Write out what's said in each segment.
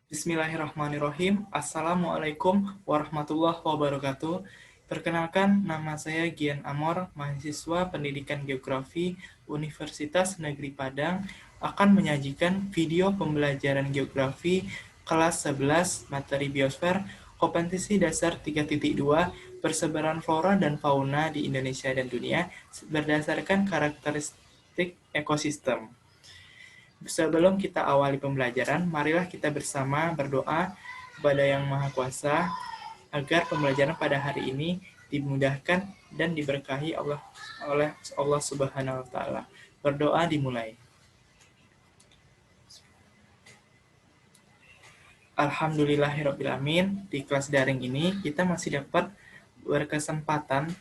Bismillahirrahmanirrahim. Assalamualaikum warahmatullahi wabarakatuh. Perkenalkan, nama saya Gian Amor, mahasiswa Pendidikan Geografi Universitas Negeri Padang, akan menyajikan video pembelajaran geografi kelas 11 materi biosfer kompetensi dasar 3.2 persebaran flora dan fauna di Indonesia dan dunia berdasarkan karakteristik ekosistem. Sebelum kita awali pembelajaran, marilah kita bersama berdoa kepada Yang Maha Kuasa agar pembelajaran pada hari ini dimudahkan dan diberkahi oleh Allah Subhanahu wa taala. Berdoa dimulai. Alhamdulillahirrabbilalamin. Di kelas daring ini kita masih dapat berkesempatan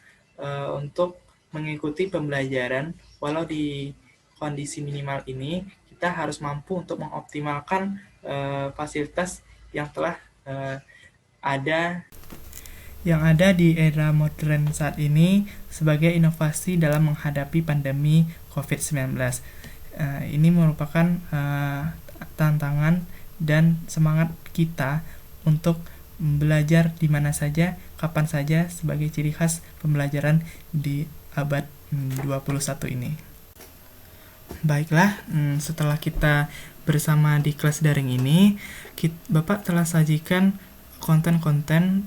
untuk mengikuti pembelajaran walau di kondisi minimal ini kita harus mampu untuk mengoptimalkan fasilitas yang telah ada di era modern saat ini sebagai inovasi dalam menghadapi pandemi COVID-19. Ini merupakan tantangan dan semangat kita untuk belajar di mana saja, kapan saja sebagai ciri khas pembelajaran di abad 21 ini. Baiklah, setelah kita bersama di kelas daring ini, Bapak telah sajikan konten-konten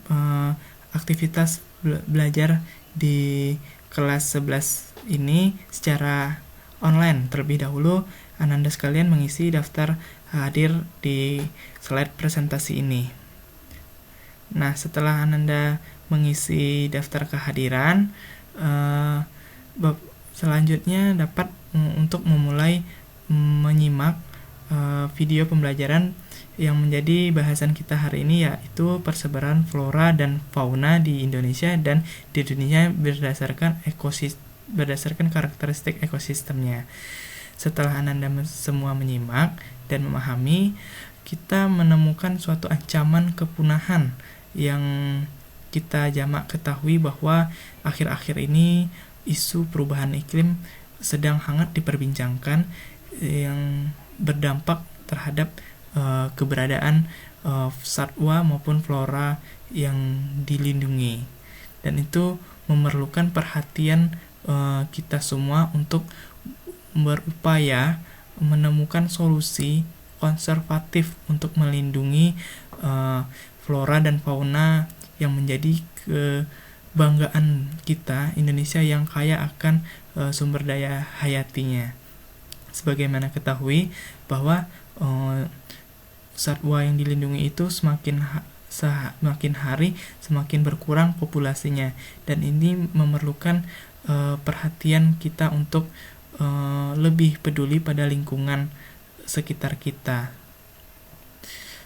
aktivitas belajar di kelas 11 ini secara online. Terlebih dahulu, Ananda sekalian mengisi daftar hadir di slide presentasi ini. Nah, setelah Ananda mengisi daftar kehadiran, selanjutnya dapat untuk memulai menyimak video pembelajaran yang menjadi bahasan kita hari ini, yaitu persebaran flora dan fauna di Indonesia dan di dunia berdasarkan karakteristik ekosistemnya. Setelah Ananda semua menyimak dan memahami, kita menemukan suatu ancaman kepunahan yang kita jamak ketahui bahwa akhir-akhir ini isu perubahan iklim sedang hangat diperbincangkan yang berdampak terhadap keberadaan satwa maupun flora yang dilindungi, dan itu memerlukan perhatian kita semua untuk berupaya menemukan solusi konservatif untuk melindungi flora dan fauna yang menjadi kebanggaan kita, Indonesia yang kaya akan sumber daya hayatinya. Sebagaimana ketahui bahwa satwa yang dilindungi itu semakin hari semakin berkurang populasinya, dan ini memerlukan perhatian kita untuk lebih peduli pada lingkungan sekitar kita.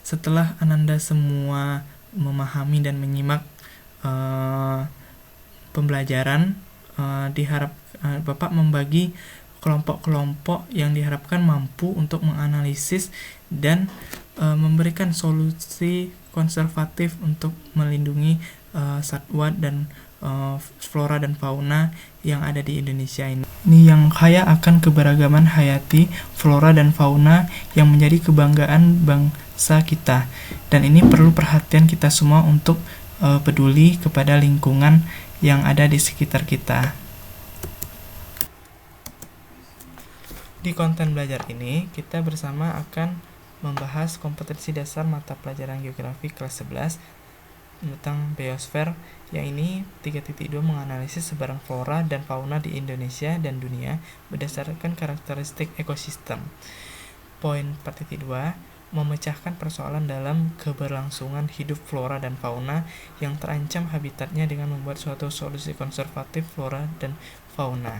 Setelah Ananda semua memahami dan menyimak pembelajaran, Bapak membagi kelompok-kelompok yang diharapkan mampu untuk menganalisis dan memberikan solusi konservatif untuk melindungi satwa dan flora dan fauna yang ada di Indonesia ini. Ini yang kaya akan keberagaman hayati, flora dan fauna yang menjadi kebanggaan bangsa kita. Dan ini perlu perhatian kita semua untuk peduli kepada lingkungan yang ada di sekitar kita. Di konten belajar ini, kita bersama akan membahas kompetensi dasar mata pelajaran geografi kelas 11 tentang biosfer, yang ini 3.2 menganalisis sebaran flora dan fauna di Indonesia dan dunia berdasarkan karakteristik ekosistem. Poin 4.2 memecahkan persoalan dalam keberlangsungan hidup flora dan fauna yang terancam habitatnya dengan membuat suatu solusi konservatif flora dan fauna.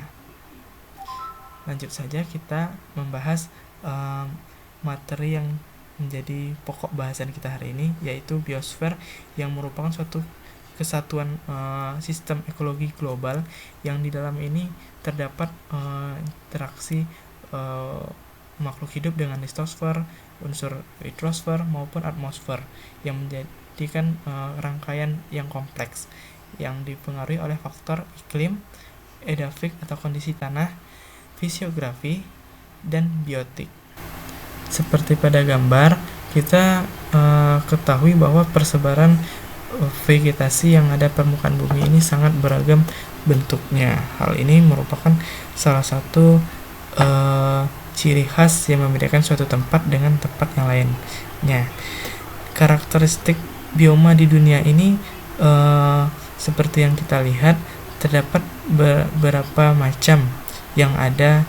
Lanjut saja kita membahas materi yang menjadi pokok bahasan kita hari ini, yaitu biosfer, yang merupakan suatu kesatuan sistem ekologi global yang di dalam ini terdapat interaksi makhluk hidup dengan litosfer, unsur hidrosfer maupun atmosfer yang menjadikan rangkaian yang kompleks yang dipengaruhi oleh faktor iklim, edafik atau kondisi tanah, fisiografi, dan biotik. Seperti pada gambar, kita ketahui bahwa persebaran vegetasi yang ada permukaan bumi ini sangat beragam bentuknya. Hal ini merupakan salah satu ciri khas yang membedakan suatu tempat dengan tempat yang lainnya. Karakteristik bioma di dunia ini seperti yang kita lihat, terdapat beberapa macam yang ada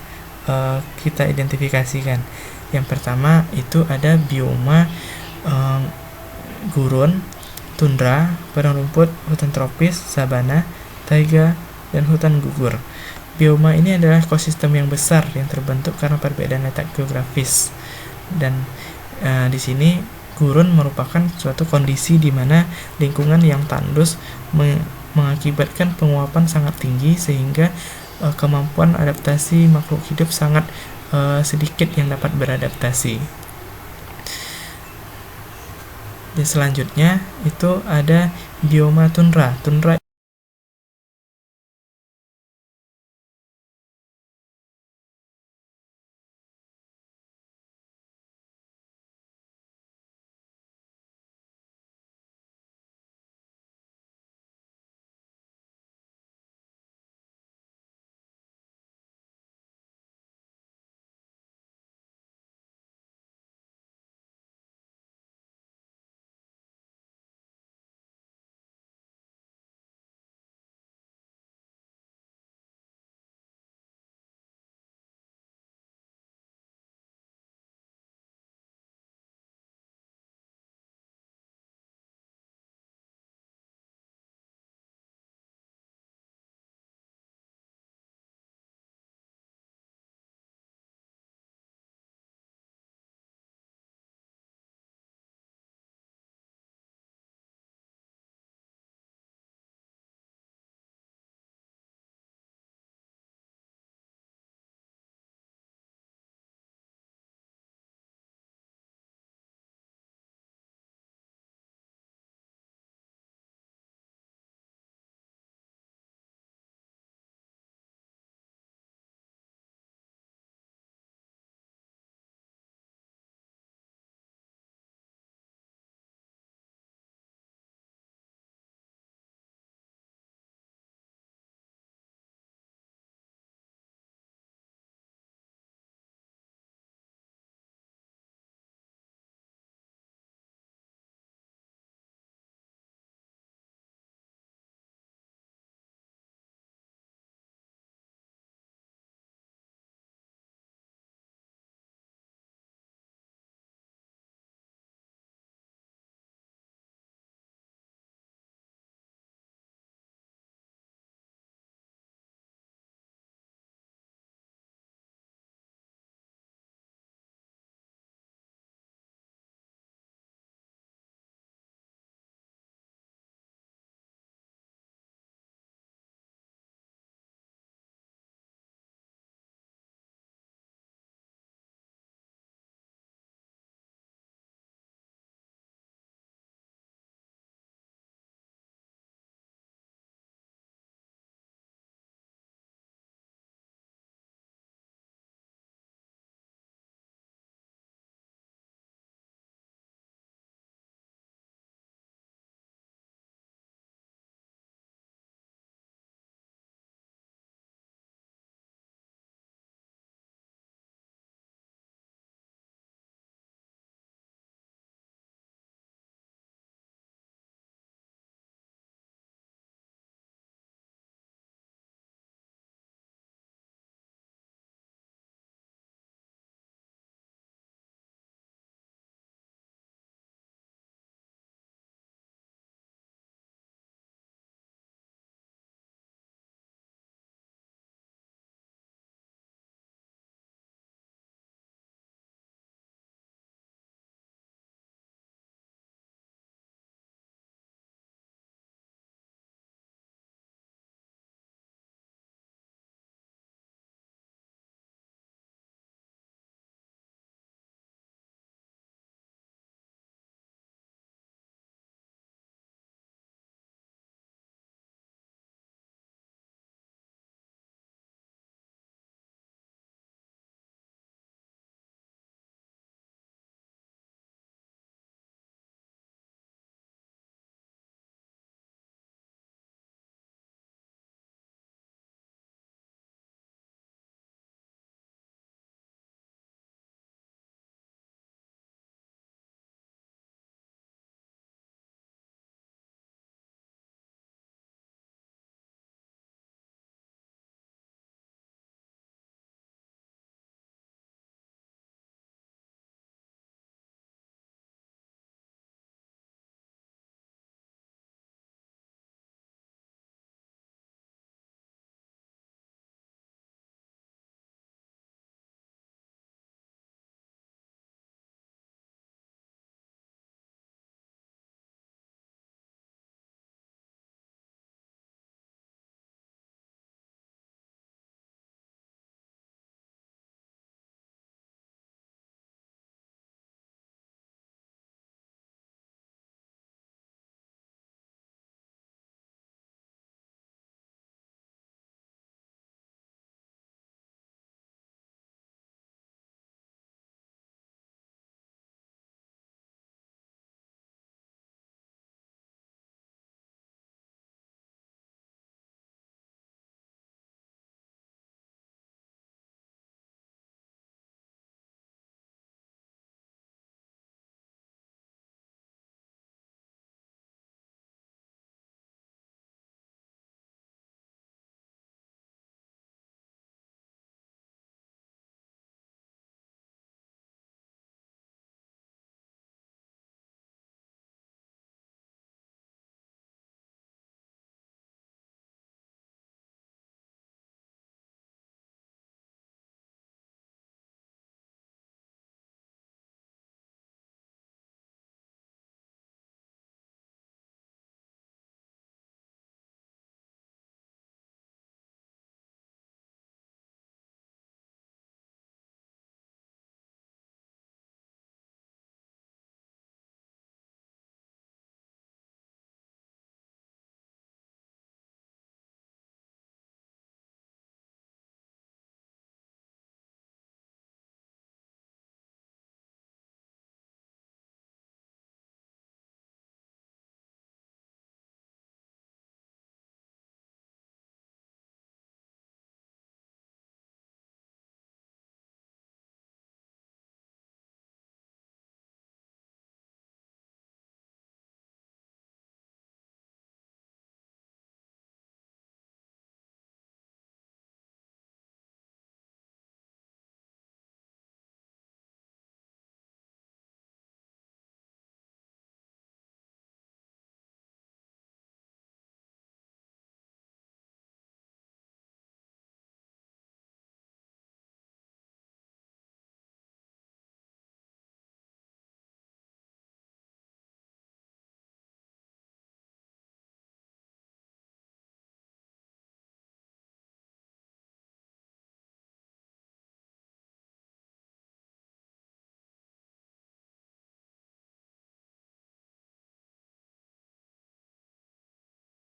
kita identifikasikan. Yang pertama itu ada bioma gurun, tundra, padang rumput, hutan tropis, sabana, taiga, dan hutan gugur. Bioma ini adalah ekosistem yang besar yang terbentuk karena perbedaan letak geografis. Dan di sini gurun merupakan suatu kondisi di mana lingkungan yang tandus mengakibatkan penguapan sangat tinggi sehingga kemampuan adaptasi makhluk hidup sangat sedikit yang dapat beradaptasi. Dan selanjutnya itu ada bioma tundra. Tundra